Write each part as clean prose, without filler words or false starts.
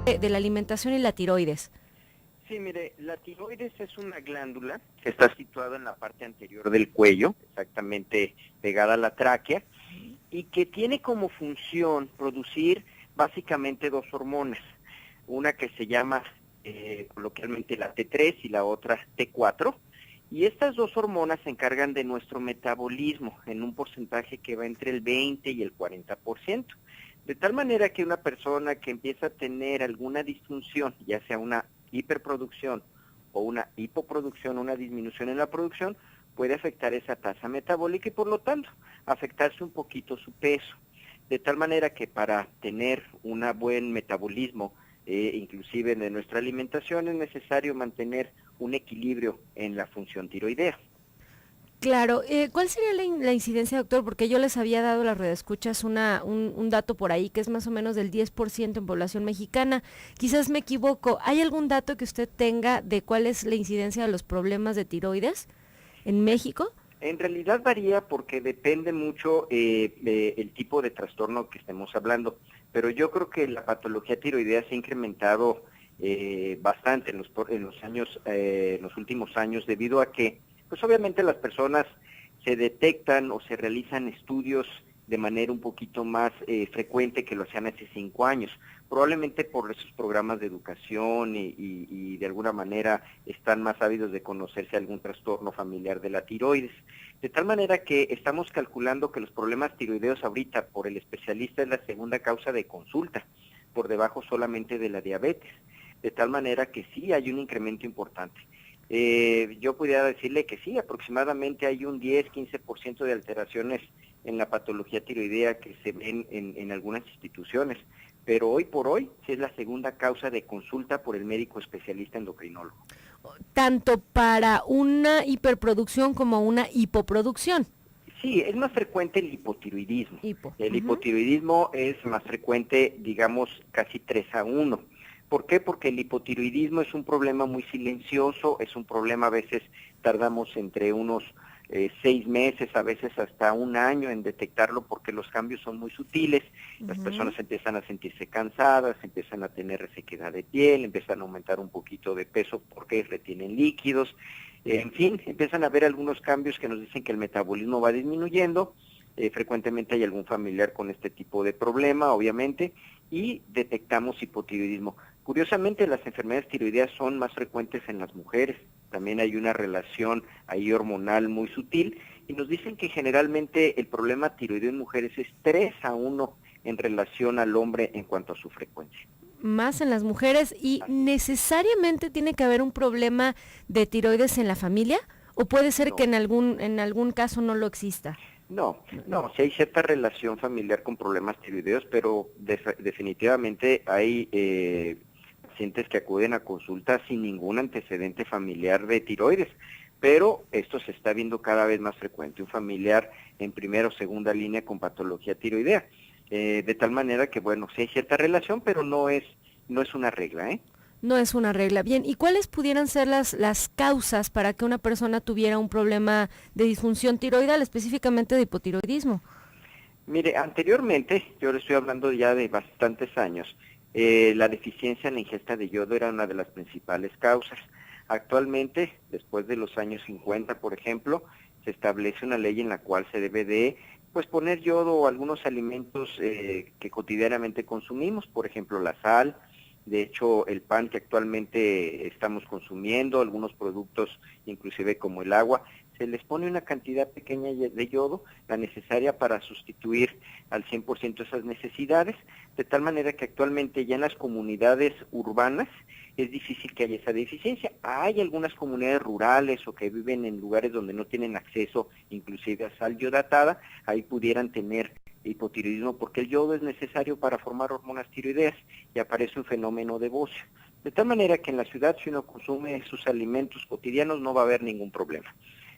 de la alimentación y la tiroides. Sí, mire, la tiroides es una glándula que está situada en la parte anterior del cuello, exactamente pegada a la tráquea, y que tiene como función producir básicamente dos hormonas, una que se llama coloquialmente la T3 y la otra T4, y estas dos hormonas se encargan de nuestro metabolismo en un porcentaje que va entre el 20 y el 40%. De tal manera que una persona que empieza a tener alguna disfunción, ya sea una hiperproducción o una hipoproducción, una disminución en la producción, puede afectar esa tasa metabólica y por lo tanto afectarse un poquito su peso. De tal manera que para tener un buen metabolismo, inclusive de nuestra alimentación, es necesario mantener un equilibrio en la función tiroidea. Claro, ¿cuál sería la incidencia, doctor? Porque yo les había dado a las redescuchas un dato por ahí que es más o menos del 10% en población mexicana. Quizás me equivoco. ¿Hay algún dato que usted tenga de cuál es la incidencia de los problemas de tiroides en México? En realidad varía porque depende mucho el tipo de trastorno que estemos hablando, pero yo creo que la patología tiroidea se ha incrementado bastante en los últimos años, debido a que, pues obviamente las personas se detectan o se realizan estudios de manera un poquito más frecuente que lo hacían hace 5 años, probablemente por esos programas de educación y de alguna manera están más ávidos de conocerse algún trastorno familiar de la tiroides. De tal manera que estamos calculando que los problemas tiroideos ahorita por el especialista es la segunda causa de consulta, por debajo solamente de la diabetes. De tal manera que sí hay un incremento importante. Yo pudiera decirle que sí, aproximadamente hay un 10-15% de alteraciones en la patología tiroidea que se ven en algunas instituciones, pero hoy por hoy sí es la segunda causa de consulta por el médico especialista endocrinólogo. Tanto para una hiperproducción como una hipoproducción. Sí, es más frecuente el hipotiroidismo. Hipo. El Ujú. hipotiroidismo es más frecuente, digamos, casi 3-1. ¿Por qué? Porque el hipotiroidismo es un problema muy silencioso, es un problema a veces tardamos entre unos 6 meses, a veces hasta un año en detectarlo porque los cambios son muy sutiles, las Ujú. personas empiezan a sentirse cansadas, empiezan a tener resequedad de piel, empiezan a aumentar un poquito de peso porque retienen líquidos, en fin, empiezan a haber algunos cambios que nos dicen que el metabolismo va disminuyendo, frecuentemente hay algún familiar con este tipo de problema, obviamente, y detectamos hipotiroidismo. Curiosamente, las enfermedades tiroideas son más frecuentes en las mujeres, también hay una relación ahí hormonal muy sutil, y nos dicen que generalmente el problema tiroideo en mujeres es 3-1 en relación al hombre en cuanto a su frecuencia. Más en las mujeres y Así es. necesariamente tiene que haber un problema de tiroides en la familia o puede ser que No. en algún caso no lo exista. No, No, no. no, sí hay cierta relación familiar con problemas tiroideos, pero definitivamente hay pacientes que acuden a consulta sin ningún antecedente familiar de tiroides, pero esto se está viendo cada vez más frecuente, un familiar en primera o segunda línea con patología tiroidea, de tal manera que, bueno, sí hay cierta relación, pero no es una regla, ¿eh? No es una regla. Bien, ¿y cuáles pudieran ser las causas para que una persona tuviera un problema de disfunción tiroidal, específicamente de hipotiroidismo? Mire, anteriormente, yo le estoy hablando ya de bastantes años, la deficiencia en la ingesta de yodo era una de las principales causas. Actualmente, después de los años 50, por ejemplo, se establece una ley en la cual se debe de pues poner yodo a algunos alimentos que cotidianamente consumimos, por ejemplo la sal, de hecho el pan que actualmente estamos consumiendo, algunos productos inclusive como el agua, se les pone una cantidad pequeña de yodo, la necesaria para sustituir al 100% esas necesidades, de tal manera que actualmente ya en las comunidades urbanas es difícil que haya esa deficiencia. Hay algunas comunidades rurales o que viven en lugares donde no tienen acceso inclusive a sal yodatada, ahí pudieran tener hipotiroidismo porque el yodo es necesario para formar hormonas tiroideas y aparece un fenómeno de bocio. De tal manera que en la ciudad si uno consume sus alimentos cotidianos no va a haber ningún problema.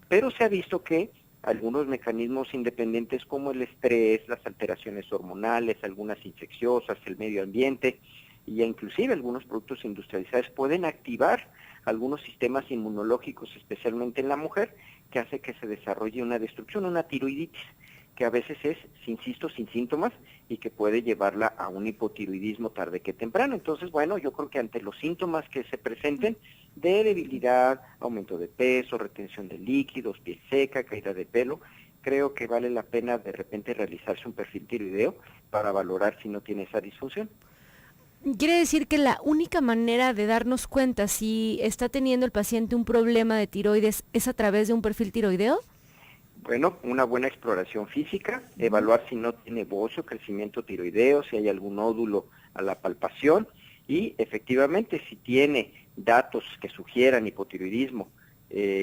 Pero se ha visto que algunos mecanismos independientes como el estrés, las alteraciones hormonales, algunas infecciosas, el medio ambiente y inclusive algunos productos industrializados pueden activar algunos sistemas inmunológicos, especialmente en la mujer, que hace que se desarrolle una destrucción, una tiroiditis. que a veces es, insisto, sin síntomas y que puede llevarla a un hipotiroidismo tarde que temprano. Entonces, bueno, yo creo que ante los síntomas que se presenten de debilidad, aumento de peso, retención de líquidos, piel seca, caída de pelo, creo que vale la pena de repente realizarse un perfil tiroideo para valorar si no tiene esa disfunción. Quiere decir que la única manera de darnos cuenta si está teniendo el paciente un problema de tiroides es a través de un perfil tiroideo. Bueno, una buena exploración física, evaluar si no tiene bocio, crecimiento tiroideo, si hay algún nódulo a la palpación y efectivamente si tiene datos que sugieran hipotiroidismo,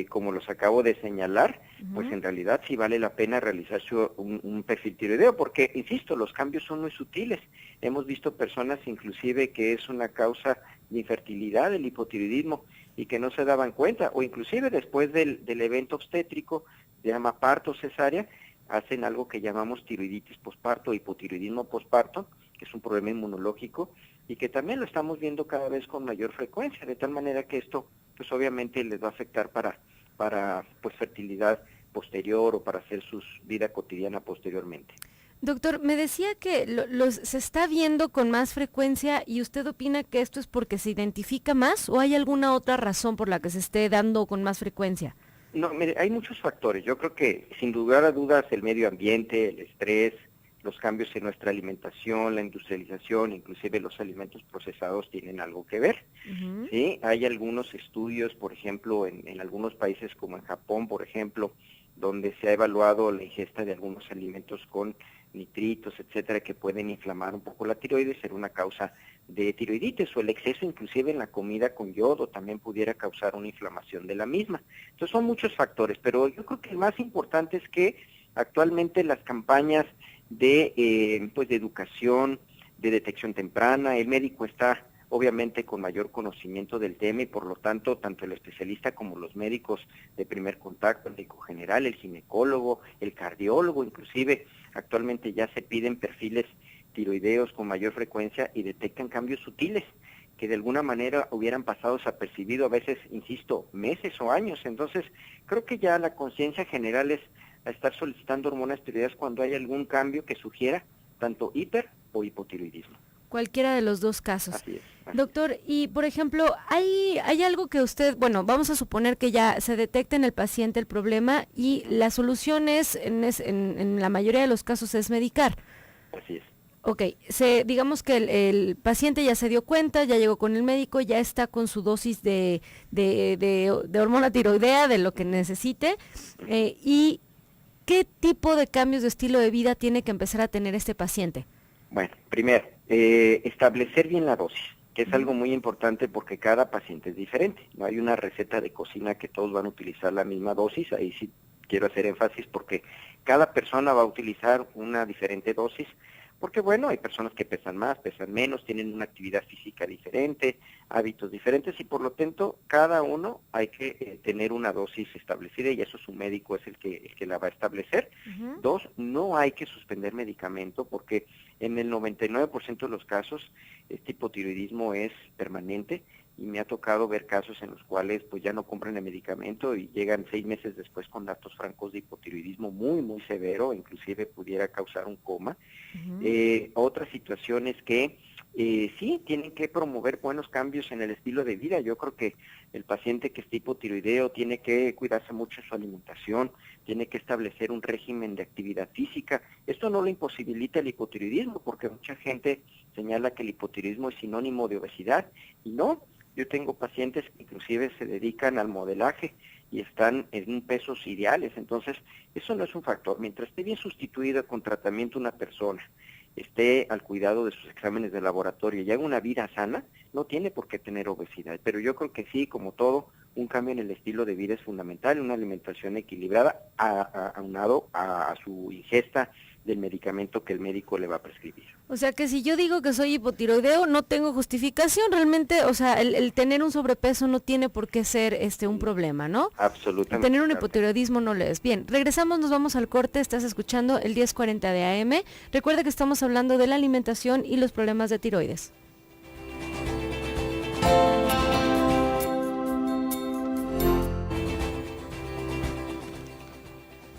como los acabo de señalar, pues en realidad sí vale la pena realizarse un perfil tiroideo, porque, insisto, los cambios son muy sutiles. Hemos visto personas inclusive que es una causa de infertilidad el hipotiroidismo y que no se daban cuenta, o inclusive después del evento obstétrico, se llama parto cesárea, hacen algo que llamamos tiroiditis posparto, hipotiroidismo posparto, que es un problema inmunológico, y que también lo estamos viendo cada vez con mayor frecuencia, de tal manera que esto, pues obviamente les va a afectar para pues fertilidad posterior o para hacer su vida cotidiana posteriormente. Doctor, me decía que se está viendo con más frecuencia y usted opina que esto es porque se identifica más o hay alguna otra razón por la que se esté dando con más frecuencia. No, mire, hay muchos factores. Yo creo que sin lugar a dudas el medio ambiente, el estrés, los cambios en nuestra alimentación, la industrialización, inclusive los alimentos procesados tienen algo que ver. Sí, hay algunos estudios, por ejemplo, en algunos países como en Japón, por ejemplo, donde se ha evaluado la ingesta de algunos alimentos con nitritos, etcétera, que pueden inflamar un poco la tiroides, ser una causa de tiroiditis, o el exceso inclusive en la comida con yodo también pudiera causar una inflamación de la misma. Entonces son muchos factores, pero yo creo que el más importante es que actualmente las campañas de educación, de detección temprana, el médico está obviamente con mayor conocimiento del tema y por lo tanto tanto el especialista como los médicos de primer contacto, el médico general, el ginecólogo, el cardiólogo, inclusive actualmente ya se piden perfiles tiroideos con mayor frecuencia y detectan cambios sutiles que de alguna manera hubieran pasado desapercibido a veces, insisto, meses o años. Entonces creo que ya la conciencia general es a estar solicitando hormonas tiroideas cuando hay algún cambio que sugiera tanto hiper o hipotiroidismo. Cualquiera de los dos casos. Así es. Doctor, y por ejemplo, ¿hay algo que usted, bueno, vamos a suponer que ya se detecta en el paciente el problema y la solución es, en la mayoría de los casos, es medicar? Así es. Ok, digamos que el paciente ya se dio cuenta, ya llegó con el médico, ya está con su dosis de hormona tiroidea, de lo que necesite, y ¿qué tipo de cambios de estilo de vida tiene que empezar a tener este paciente? Bueno, primero, establecer bien la dosis, que es algo muy importante porque cada paciente es diferente. No hay una receta de cocina que todos van a utilizar la misma dosis, ahí sí quiero hacer énfasis porque cada persona va a utilizar una diferente dosis, porque bueno, hay personas que pesan más, pesan menos, tienen una actividad física diferente, hábitos diferentes y por lo tanto cada uno hay que tener una dosis establecida y eso su médico es el que la va a establecer. Dos, no hay que suspender medicamento porque en el 99% de los casos este hipotiroidismo es permanente y me ha tocado ver casos en los cuales pues ya no compran el medicamento y llegan 6 meses después con datos francos de hipotiroidismo muy, muy severo, inclusive pudiera causar un coma. Otra situación es que sí, tienen que promover buenos cambios en el estilo de vida. Yo creo que el paciente que esté hipotiroideo tiene que cuidarse mucho en su alimentación, tiene que establecer un régimen de actividad física. Esto no lo imposibilita el hipotiroidismo, porque mucha gente señala que el hipotiroidismo es sinónimo de obesidad, y no. Yo tengo pacientes que inclusive se dedican al modelaje y están en pesos ideales, entonces eso no es un factor. Mientras esté bien sustituido con tratamiento una persona, esté al cuidado de sus exámenes de laboratorio y haga una vida sana, no tiene por qué tener obesidad. Pero yo creo que sí, como todo, un cambio en el estilo de vida es fundamental, una alimentación equilibrada aunado a su ingesta del medicamento que el médico le va a prescribir. O sea que si yo digo que soy hipotiroideo, no tengo justificación realmente, o sea, el tener un sobrepeso no tiene por qué ser un problema, ¿no? Absolutamente. El tener un hipotiroidismo no lo es. Bien, regresamos, nos vamos al corte, estás escuchando el 1040 de AM. Recuerda que estamos hablando de la alimentación y los problemas de tiroides.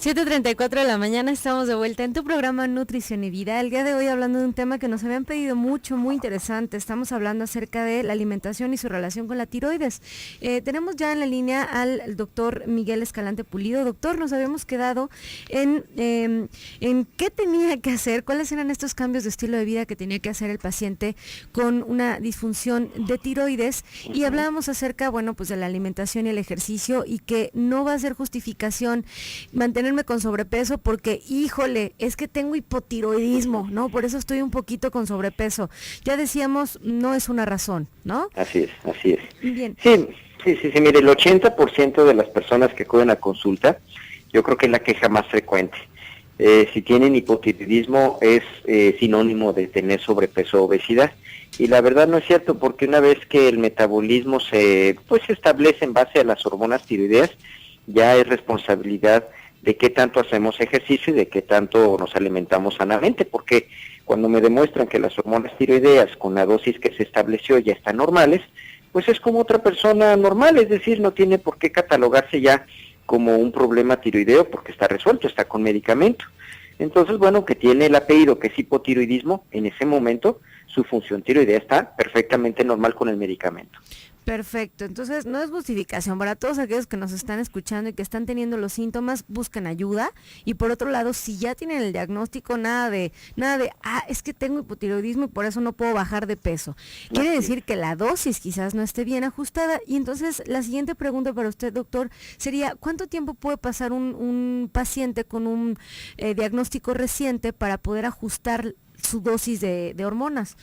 7:34 de la mañana, estamos de vuelta en tu programa Nutrición y Vida. El día de hoy hablando de un tema que nos habían pedido mucho, muy interesante. Estamos hablando acerca de la alimentación y su relación con la tiroides. Tenemos ya en la línea al doctor Miguel Escalante Pulido. Doctor, nos habíamos quedado en qué tenía que hacer, cuáles eran estos cambios de estilo de vida que tenía que hacer el paciente con una disfunción de tiroides. Y hablábamos acerca, bueno, pues de la alimentación y el ejercicio, y que no va a ser justificación mantenerme con sobrepeso porque, híjole, es que tengo hipotiroidismo, ¿no? Por eso estoy un poquito con sobrepeso. Ya decíamos, no es una razón, ¿no? Así es. Bien. Sí, mire, el 80% de las personas que acuden a consulta, yo creo que es la queja más frecuente. Si tienen hipotiroidismo es sinónimo de tener sobrepeso o obesidad. Y la verdad no es cierto, porque una vez que el metabolismo se establece en base a las hormonas tiroideas, ya es responsabilidad de qué tanto hacemos ejercicio y de qué tanto nos alimentamos sanamente, porque cuando me demuestran que las hormonas tiroideas con la dosis que se estableció ya están normales, pues es como otra persona normal, es decir, no tiene por qué catalogarse ya como un problema tiroideo porque está resuelto, está con medicamento. Entonces, bueno, que tiene el apellido que es hipotiroidismo, en ese momento su función tiroidea está perfectamente normal con el medicamento. Perfecto, entonces no es justificación para todos aquellos que nos están escuchando y que están teniendo los síntomas, busquen ayuda. Y por otro lado, si ya tienen el diagnóstico, nada de, es que tengo hipotiroidismo y por eso no puedo bajar de peso. Quiere decir que la dosis quizás no esté bien ajustada. Y entonces la siguiente pregunta para usted, doctor, sería, ¿cuánto tiempo puede pasar un paciente con un diagnóstico reciente para poder ajustar su dosis de hormonas?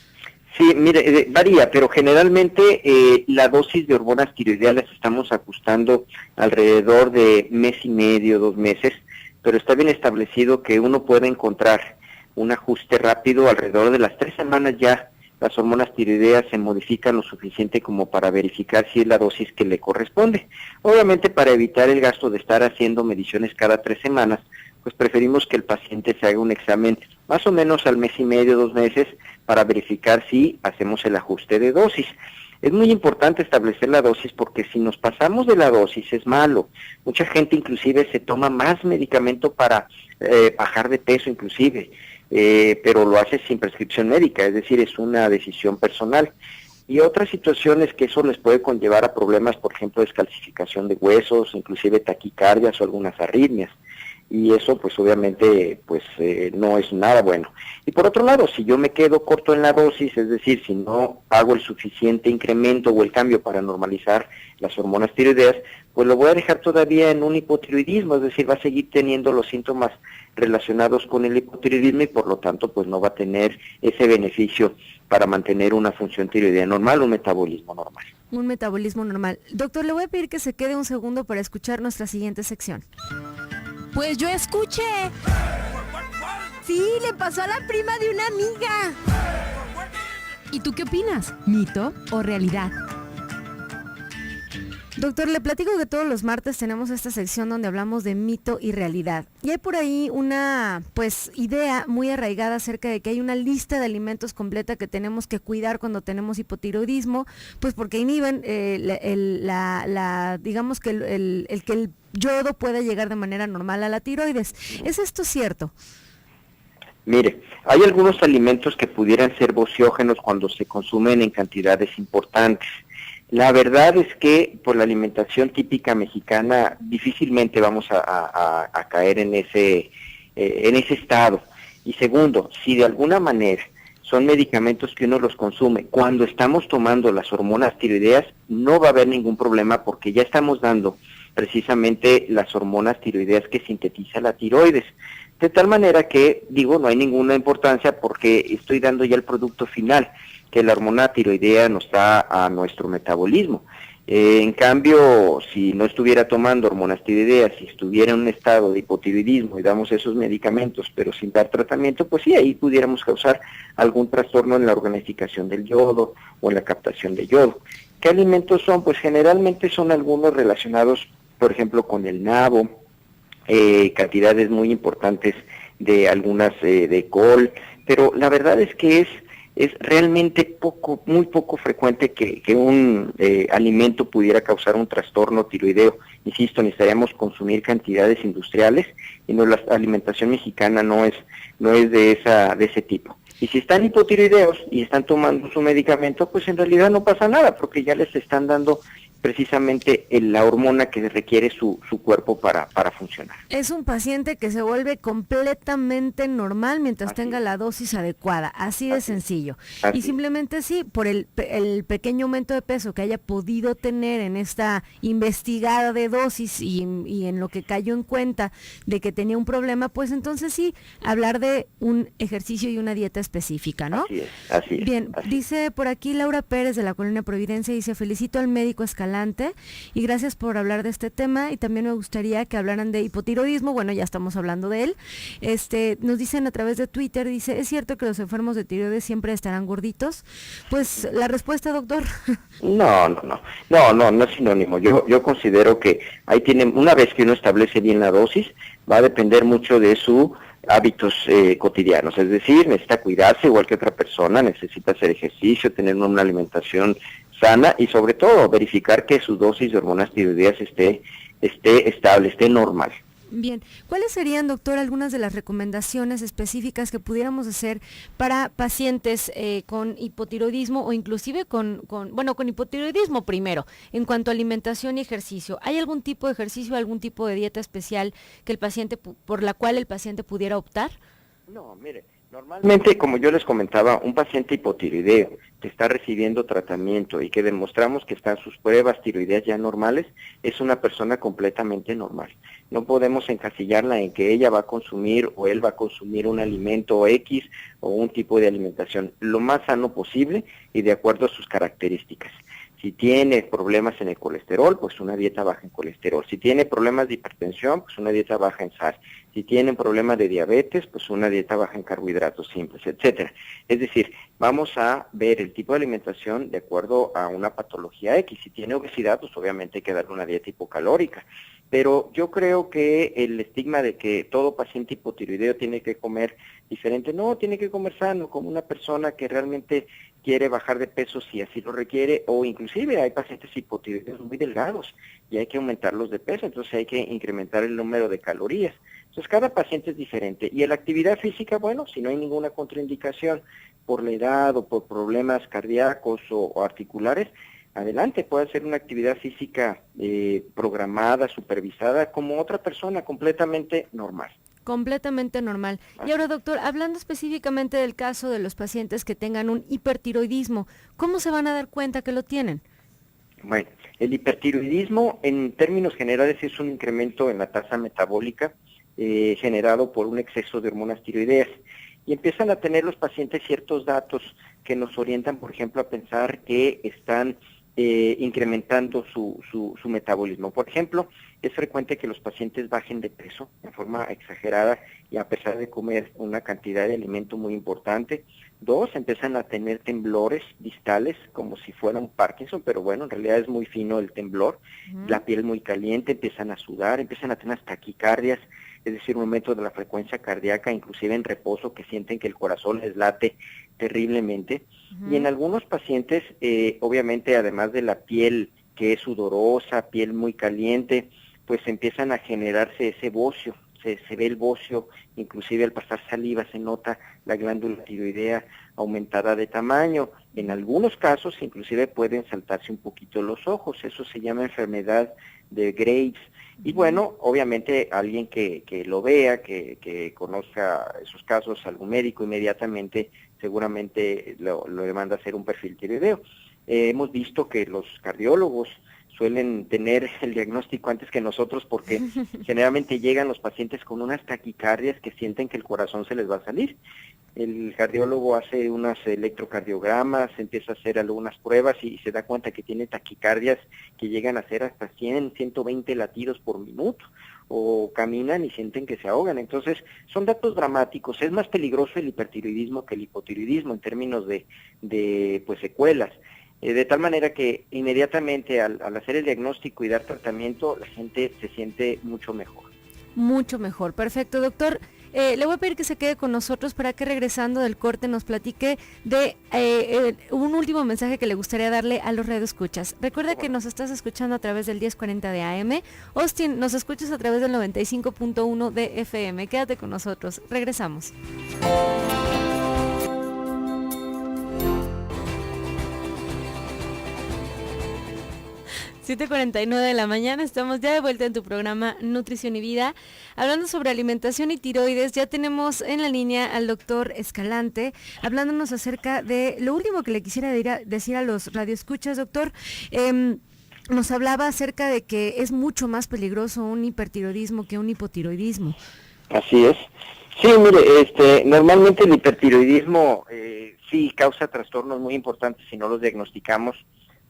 Sí, mire, varía, pero generalmente la dosis de hormonas tiroideas las estamos ajustando alrededor de mes y medio, 2 meses, pero está bien establecido que uno puede encontrar un ajuste rápido alrededor de las 3 semanas ya. Las hormonas tiroideas se modifican lo suficiente como para verificar si es la dosis que le corresponde. Obviamente, para evitar el gasto de estar haciendo mediciones cada 3 semanas, pues preferimos que el paciente se haga un examen más o menos al mes y medio, 2 meses, para verificar si hacemos el ajuste de dosis. Es muy importante establecer la dosis porque si nos pasamos de la dosis es malo. Mucha gente inclusive se toma más medicamento para bajar de peso inclusive, pero lo hace sin prescripción médica, es decir, es una decisión personal. Y otras situaciones que eso les puede conllevar a problemas, por ejemplo, descalcificación de huesos, inclusive taquicardias o algunas arritmias. Y eso pues obviamente no es nada bueno. Y por otro lado, si yo me quedo corto en la dosis, es decir, si no hago el suficiente incremento o el cambio para normalizar las hormonas tiroideas, pues lo voy a dejar todavía en un hipotiroidismo, es decir, va a seguir teniendo los síntomas relacionados con el hipotiroidismo y por lo tanto pues no va a tener ese beneficio para mantener una función tiroidea normal, un metabolismo normal. Un metabolismo normal. Doctor, le voy a pedir que se quede un segundo para escuchar nuestra siguiente sección. Pues yo escuché. Sí, le pasó a la prima de una amiga. ¿Y tú qué opinas? ¿Mito o realidad? Doctor, le platico que todos los martes tenemos esta sección donde hablamos de mito y realidad. Y hay por ahí una, idea muy arraigada acerca de que hay una lista de alimentos completa que tenemos que cuidar cuando tenemos hipotiroidismo, pues porque inhiben digamos que el que el yodo pueda llegar de manera normal a la tiroides. ¿Es esto cierto? Mire, hay algunos alimentos que pudieran ser vociógenos cuando se consumen en cantidades importantes. La verdad es que por la alimentación típica mexicana difícilmente vamos a caer en ese estado. Y segundo, si de alguna manera son medicamentos que uno los consume cuando estamos tomando las hormonas tiroideas, no va a haber ningún problema porque ya estamos dando precisamente las hormonas tiroideas que sintetiza la tiroides. De tal manera que, no hay ninguna importancia porque estoy dando ya el producto final, que la hormona tiroidea nos da a nuestro metabolismo. En cambio, si no estuviera tomando hormonas tiroideas, si estuviera en un estado de hipotiroidismo y damos esos medicamentos, pero sin dar tratamiento, pues sí, ahí pudiéramos causar algún trastorno en la organificación del yodo o en la captación de yodo. ¿Qué alimentos son? Pues generalmente son algunos relacionados, por ejemplo, con el nabo, cantidades muy importantes de algunas de col, pero la verdad es que es es realmente muy poco frecuente que un alimento pudiera causar un trastorno tiroideo. Insisto, necesitaríamos consumir cantidades industriales y no, la alimentación mexicana no es de ese tipo. Y si están hipotiroideos y están tomando su medicamento, pues en realidad no pasa nada, porque ya les están dando precisamente la hormona que requiere su cuerpo para funcionar. Es un paciente que se vuelve completamente normal mientras tenga la dosis adecuada, así de sencillo. Y simplemente sí, por el pequeño aumento de peso que haya podido tener en esta investigada de dosis y en lo que cayó en cuenta de que tenía un problema, pues entonces sí, hablar de un ejercicio y una dieta específica, ¿no? Así es. Bien, dice por aquí Laura Pérez de la Colonia Providencia, dice: felicito al médico Escalante y gracias por hablar de este tema, y también me gustaría que hablaran de hipotiroidismo. Bueno, ya estamos hablando de él. Nos dicen a través de Twitter, dice: ¿es cierto que los enfermos de tiroides siempre estarán gorditos? Pues la respuesta, doctor. No es sinónimo. Yo considero que ahí tienen, una vez que uno establece bien la dosis, va a depender mucho de su hábitos cotidianos, es decir, necesita cuidarse igual que otra persona, necesita hacer ejercicio, tener una alimentación sana y sobre todo verificar que su dosis de hormonas tiroideas esté estable, esté normal. Bien, ¿cuáles serían, doctor, algunas de las recomendaciones específicas que pudiéramos hacer para pacientes con hipotiroidismo o inclusive con hipotiroidismo primero, en cuanto a alimentación y ejercicio? ¿Hay algún tipo de ejercicio, algún tipo de dieta especial que el paciente por la cual el paciente pudiera optar? No, mire, normalmente, como yo les comentaba, un paciente hipotiroideo que está recibiendo tratamiento y que demostramos que están sus pruebas tiroideas ya normales, es una persona completamente normal. No podemos encasillarla en que ella va a consumir o él va a consumir un alimento X o un tipo de alimentación, lo más sano posible y de acuerdo a sus características. Si tiene problemas en el colesterol, pues una dieta baja en colesterol. Si tiene problemas de hipertensión, pues una dieta baja en sal. Si tienen problemas de diabetes, pues una dieta baja en carbohidratos simples, etcétera. Es decir, vamos a ver el tipo de alimentación de acuerdo a una patología X. Si tiene obesidad, pues obviamente hay que darle una dieta hipocalórica. Pero yo creo que el estigma de que todo paciente hipotiroideo tiene que comer diferente, no, tiene que comer sano, como una persona que realmente quiere bajar de peso si así lo requiere, o inclusive hay pacientes hipotiroideos muy delgados y hay que aumentarlos de peso, entonces hay que incrementar el número de calorías. Entonces cada paciente es diferente. Y en la actividad física, bueno, si no hay ninguna contraindicación por la edad o por problemas cardíacos o articulares, adelante, puede hacer una actividad física programada, supervisada, como otra persona, completamente normal. Completamente normal. Y ahora, doctor, hablando específicamente del caso de los pacientes que tengan un hipertiroidismo, ¿cómo se van a dar cuenta que lo tienen? Bueno, el hipertiroidismo en términos generales es un incremento en la tasa metabólica generado por un exceso de hormonas tiroideas. Y empiezan a tener los pacientes ciertos datos que nos orientan, por ejemplo, a pensar que están incrementando su metabolismo. Por ejemplo, es frecuente que los pacientes bajen de peso de forma exagerada y a pesar de comer una cantidad de alimento muy importante. 2, empiezan a tener temblores distales como si fueran Parkinson, pero bueno, en realidad es muy fino el temblor. La piel muy caliente, empiezan a sudar, empiezan a tener taquicardias, es decir, un aumento de la frecuencia cardíaca, inclusive en reposo, que sienten que el corazón les late terriblemente. Y en algunos pacientes, obviamente, además de la piel que es sudorosa, piel muy caliente, pues empiezan a generarse ese bocio, se ve el bocio, inclusive al pasar saliva se nota la glándula tiroidea aumentada de tamaño. En algunos casos, inclusive pueden saltarse un poquito los ojos, eso se llama enfermedad de Graves. Y bueno, obviamente alguien que lo vea, que conozca esos casos, algún médico inmediatamente seguramente lo manda a hacer un perfil tiroideo. Hemos visto que los cardiólogos suelen tener el diagnóstico antes que nosotros porque generalmente llegan los pacientes con unas taquicardias que sienten que el corazón se les va a salir. El cardiólogo hace unos electrocardiogramas, empieza a hacer algunas pruebas y se da cuenta que tiene taquicardias que llegan a ser hasta 100, 120 latidos por minuto, o caminan y sienten que se ahogan. Entonces, son datos dramáticos. Es más peligroso el hipertiroidismo que el hipotiroidismo en términos de pues secuelas. De tal manera que inmediatamente al hacer el diagnóstico y dar tratamiento, la gente se siente mucho mejor. Mucho mejor, perfecto, doctor. Le voy a pedir que se quede con nosotros para que regresando del corte nos platique de un último mensaje que le gustaría darle a los radioescuchas. Recuerda que nos estás escuchando a través del 1040 de AM. Austin, nos escuchas a través del 95.1 de FM. Quédate con nosotros. Regresamos. 7:49 de la mañana, estamos ya de vuelta en tu programa Nutrición y Vida, hablando sobre alimentación y tiroides. Ya tenemos en la línea al doctor Escalante, hablándonos acerca de lo último que le quisiera decir a los radioescuchas, doctor. Nos hablaba acerca de que es mucho más peligroso un hipertiroidismo que un hipotiroidismo. Así es. Sí, mire, normalmente el hipertiroidismo sí causa trastornos muy importantes si no los diagnosticamos,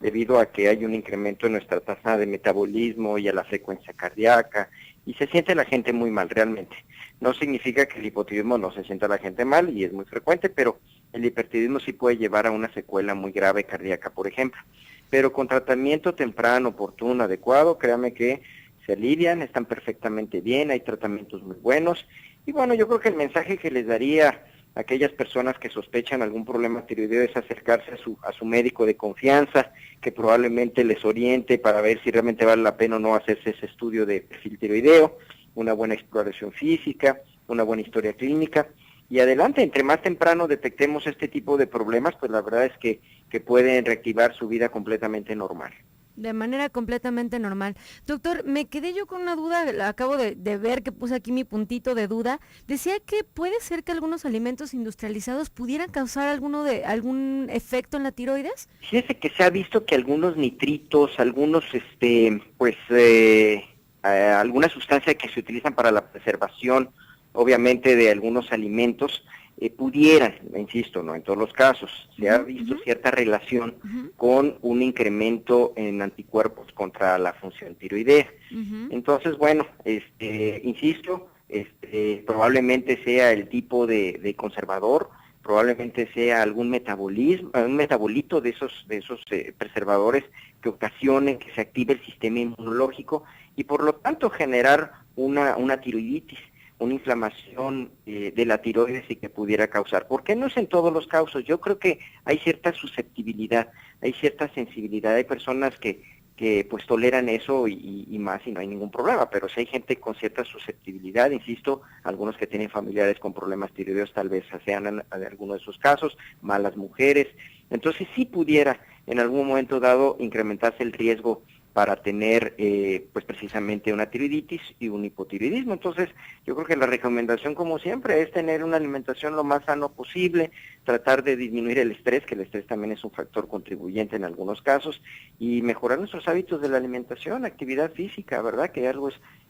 debido a que hay un incremento en nuestra tasa de metabolismo y a la frecuencia cardíaca, y se siente la gente muy mal realmente. No significa que el hipotiroidismo no se sienta la gente mal, y es muy frecuente, pero el hipertiroidismo sí puede llevar a una secuela muy grave cardíaca, por ejemplo. Pero con tratamiento temprano, oportuno, adecuado, créame que se alivian, están perfectamente bien, hay tratamientos muy buenos. Y bueno, yo creo que el mensaje que les daría a aquellas personas que sospechan algún problema tiroideo es acercarse a su médico de confianza, que probablemente les oriente para ver si realmente vale la pena o no hacerse ese estudio de perfil tiroideo, una buena exploración física, una buena historia clínica, y adelante, entre más temprano detectemos este tipo de problemas, pues la verdad es que pueden reactivar su vida completamente normal. De manera completamente normal. Doctor, me quedé yo con una duda, acabo de ver que puse aquí mi puntito de duda. Decía que puede ser que algunos alimentos industrializados pudieran causar algún efecto en la tiroides. Fíjese que se ha visto que algunos nitritos, algunos, alguna sustancia que se utilizan para la preservación, obviamente, de algunos alimentos, pudieran, insisto, no en todos los casos, se ha visto cierta relación con un incremento en anticuerpos contra la función tiroidea. Entonces, bueno, insisto, probablemente sea el tipo de conservador, probablemente sea algún metabolito de esos preservadores que ocasionen que se active el sistema inmunológico y por lo tanto generar una tiroiditis, una inflamación de la tiroides y que pudiera causar. ¿Por qué no es en todos los casos? Yo creo que hay cierta susceptibilidad, hay cierta sensibilidad, hay personas que pues toleran eso y más y no hay ningún problema, pero si hay gente con cierta susceptibilidad, insisto, algunos que tienen familiares con problemas tiroideos tal vez sean en alguno de esos casos, malas mujeres, entonces sí pudiera en algún momento dado incrementarse el riesgo para tener pues precisamente una tiroiditis y un hipotiroidismo. Entonces yo creo que la recomendación, como siempre, es tener una alimentación lo más sano posible, tratar de disminuir el estrés, que el estrés también es un factor contribuyente en algunos casos, y mejorar nuestros hábitos de la alimentación, actividad física, ¿verdad? Que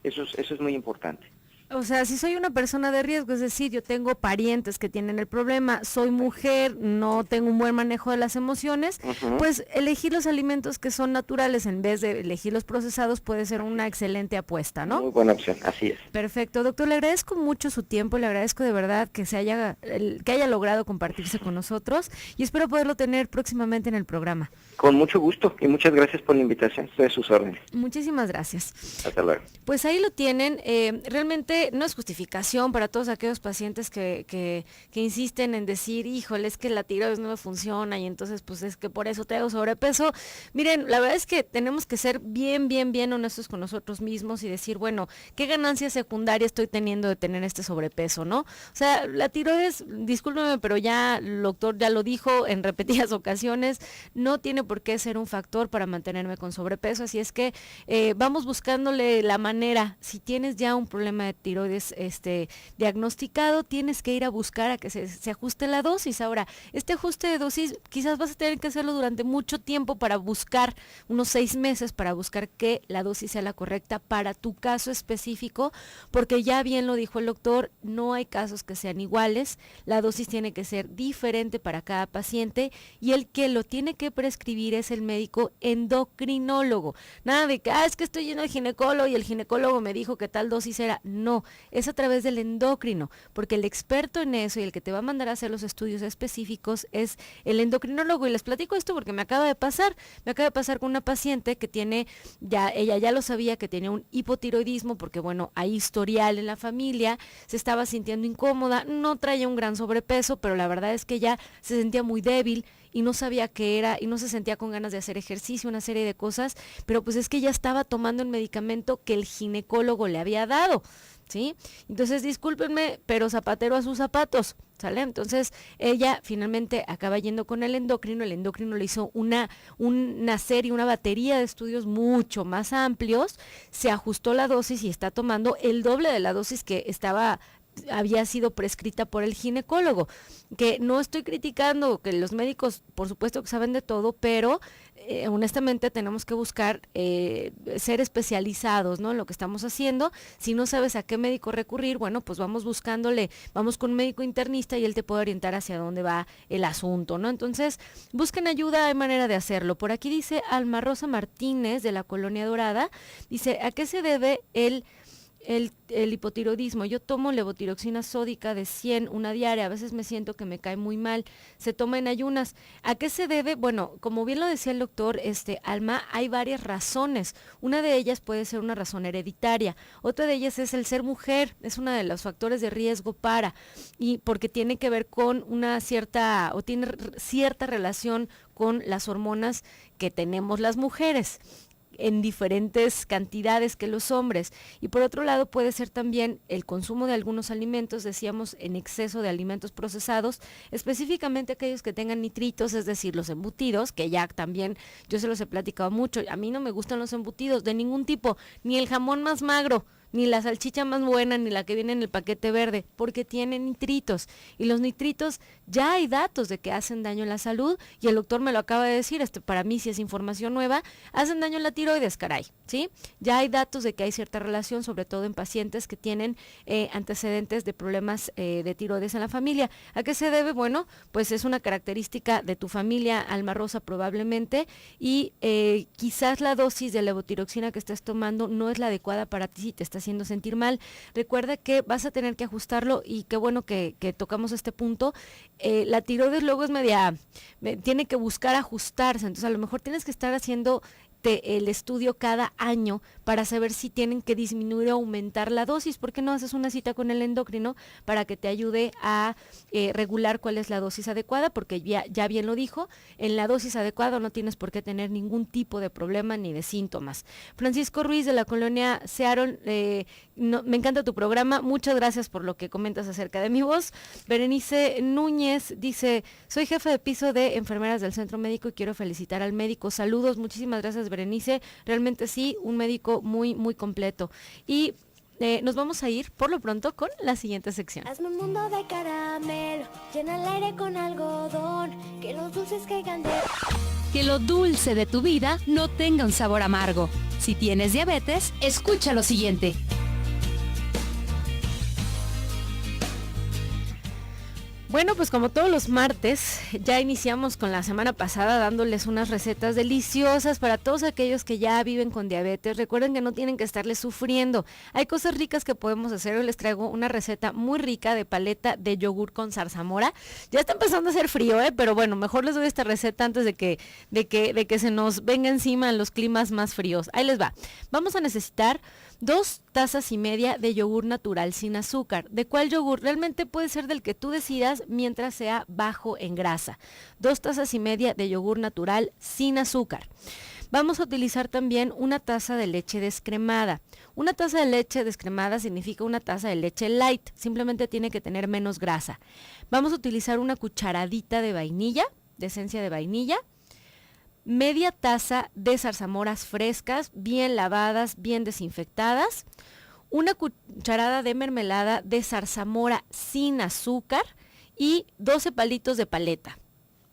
eso es muy importante. O sea, si soy una persona de riesgo, es decir, yo tengo parientes que tienen el problema, soy mujer, no tengo un buen manejo de las emociones, pues elegir los alimentos que son naturales en vez de elegir los procesados puede ser una excelente apuesta, ¿no? Muy buena opción, así es. Perfecto, doctor, le agradezco mucho su tiempo, le agradezco de verdad que haya logrado compartirse con nosotros y espero poderlo tener próximamente en el programa. Con mucho gusto y muchas gracias por la invitación, estoy a sus órdenes. Muchísimas gracias. Hasta luego. Pues ahí lo tienen, realmente no es justificación para todos aquellos pacientes que insisten en decir, híjole, es que la tiroides no me funciona y entonces pues es que por eso tengo sobrepeso. Miren, la verdad es que tenemos que ser bien honestos con nosotros mismos y decir, bueno, ¿qué ganancia secundaria estoy teniendo de tener este sobrepeso, no? O sea, la tiroides, discúlpeme, pero ya el doctor ya lo dijo en repetidas ocasiones, no tiene por qué ser un factor para mantenerme con sobrepeso, así es que vamos buscándole la manera. Si tienes ya un problema de tiroides diagnosticado, tienes que ir a buscar a que se ajuste la dosis. Ahora, este ajuste de dosis quizás vas a tener que hacerlo durante mucho tiempo para buscar, unos 6 meses, para buscar que la dosis sea la correcta para tu caso específico, porque ya bien lo dijo el doctor, no hay casos que sean iguales, la dosis tiene que ser diferente para cada paciente y el que lo tiene que prescribir es el médico endocrinólogo. Nada de que, es que estoy yendo al ginecólogo y el ginecólogo me dijo que tal dosis era. No, no, es a través del endocrino, porque el experto en eso y el que te va a mandar a hacer los estudios específicos es el endocrinólogo. Y les platico esto porque me acaba de pasar con una paciente que tiene, ella ya lo sabía que tenía un hipotiroidismo, porque bueno, hay historial en la familia, se estaba sintiendo incómoda, no traía un gran sobrepeso, pero la verdad es que ella se sentía muy débil y no sabía qué era y no se sentía con ganas de hacer ejercicio, una serie de cosas, pero pues es que ella estaba tomando el medicamento que el ginecólogo le había dado, ¿sí? Entonces, discúlpenme, pero zapatero a sus zapatos, ¿sale? Entonces, ella finalmente acaba yendo con el endocrino le hizo una serie, una batería de estudios mucho más amplios, se ajustó la dosis y está tomando el doble de la dosis que había sido prescrita por el ginecólogo, que no estoy criticando, que los médicos por supuesto que saben de todo, pero honestamente tenemos que buscar ser especializados, ¿no?, en lo que estamos haciendo. Si no sabes a qué médico recurrir, bueno, pues vamos con un médico internista y él te puede orientar hacia dónde va el asunto, ¿no? Entonces, busquen ayuda, hay manera de hacerlo. Por aquí dice Alma Rosa Martínez de la Colonia Dorada, dice, ¿a qué se debe el hipotiroidismo? Yo tomo levotiroxina sódica de 100, una diaria, a veces me siento que me cae muy mal, se toma en ayunas. ¿A qué se debe? Bueno, como bien lo decía el doctor Alma, hay varias razones. Una de ellas puede ser una razón hereditaria, otra de ellas es el ser mujer, es uno de los factores de riesgo y porque tiene que ver con tiene cierta relación con las hormonas que tenemos las mujeres en diferentes cantidades que los hombres. Y por otro lado puede ser también el consumo de algunos alimentos, decíamos, en exceso de alimentos procesados, específicamente aquellos que tengan nitritos, es decir, los embutidos, que ya también yo se los he platicado mucho. A mí no me gustan los embutidos de ningún tipo, ni el jamón más magro, ni la salchicha más buena, ni la que viene en el paquete verde, porque tienen nitritos. Y los nitritos, ya hay datos de que hacen daño en la salud, y el doctor me lo acaba de decir, para mí sí es información nueva, hacen daño en la tiroides, caray, ¿sí? Ya hay datos de que hay cierta relación, sobre todo en pacientes que tienen antecedentes de problemas de tiroides en la familia. ¿A qué se debe? Bueno, pues es una característica de tu familia, Alma Rosa, probablemente, y quizás la dosis de levotiroxina que estés tomando no es la adecuada para ti si te estás haciendo sentir mal. Recuerda que vas a tener que ajustarlo, y qué bueno que tocamos este punto. La tiroides luego es tiene que buscar ajustarse, entonces a lo mejor tienes que estar haciendo el estudio cada año para saber si tienen que disminuir o aumentar la dosis. ¿Por qué no haces una cita con el endocrino para que te ayude a regular cuál es la dosis adecuada? Porque ya bien lo dijo, en la dosis adecuada no tienes por qué tener ningún tipo de problema ni de síntomas. Francisco Ruiz de la Colonia Seattle, me encanta tu programa, muchas gracias por lo que comentas acerca de mi voz. Berenice Núñez dice, soy jefe de piso de enfermeras del centro médico y quiero felicitar al médico. Saludos, muchísimas gracias, Berenice, realmente sí, un médico muy, muy completo. Y nos vamos a ir por lo pronto con la siguiente sección. Hazme un mundo de caramelo, llena el aire con algodón, que los dulces caigan de... Que lo dulce de tu vida no tenga un sabor amargo. Si tienes diabetes, escucha lo siguiente. Bueno, pues como todos los martes, ya iniciamos con la semana pasada dándoles unas recetas deliciosas para todos aquellos que ya viven con diabetes. Recuerden que no tienen que estarles sufriendo. Hay cosas ricas que podemos hacer. Hoy les traigo una receta muy rica de paleta de yogur con zarzamora. Ya está empezando a hacer frío, pero bueno, mejor les doy esta receta antes de que se nos venga encima en los climas más fríos. Ahí les va. Vamos a necesitar 2 tazas y media de yogur natural sin azúcar. ¿De cuál yogur? Realmente puede ser del que tú decidas mientras sea bajo en grasa. 2 tazas y media de yogur natural sin azúcar. Vamos a utilizar también una taza de leche descremada. Una taza de leche descremada significa una taza de leche light, simplemente tiene que tener menos grasa. Vamos a utilizar una cucharadita de vainilla, de esencia de vainilla, media taza de zarzamoras frescas, bien lavadas, bien desinfectadas, una cucharada de mermelada de zarzamora sin azúcar y 12 palitos de paleta.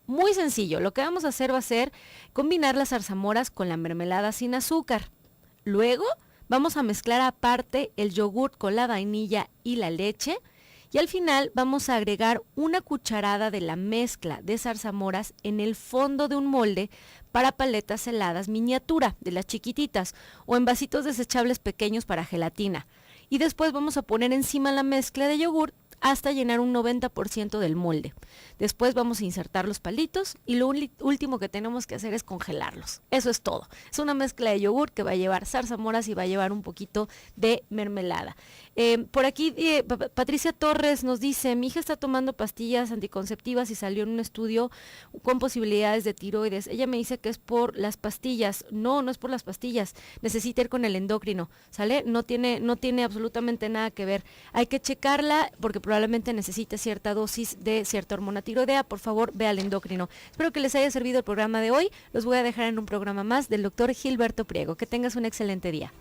Muy sencillo, lo que vamos a hacer va a ser combinar las zarzamoras con la mermelada sin azúcar. Luego vamos a mezclar aparte el yogur con la vainilla y la leche. Y al final vamos a agregar una cucharada de la mezcla de zarzamoras en el fondo de un molde para paletas heladas miniatura, de las chiquititas, o en vasitos desechables pequeños para gelatina. y después vamos a poner encima la mezcla de yogur hasta llenar un 90% del molde. Después vamos a insertar los palitos y lo último que tenemos que hacer es congelarlos. Eso es todo. Es una mezcla de yogur que va a llevar zarzamoras y va a llevar un poquito de mermelada. Por aquí Patricia Torres nos dice, mi hija está tomando pastillas anticonceptivas y salió en un estudio con posibilidades de tiroides. Ella me dice que es por las pastillas. No, no es por las pastillas. Necesita ir con el endocrino, ¿sale? No tiene absolutamente nada que ver. Hay que checarla porque probablemente necesite cierta dosis de cierta hormona tiroidea. Por favor, ve al endocrino. Espero que les haya servido el programa de hoy. Los voy a dejar en un programa más del doctor Gilberto Priego. Que tengas un excelente día.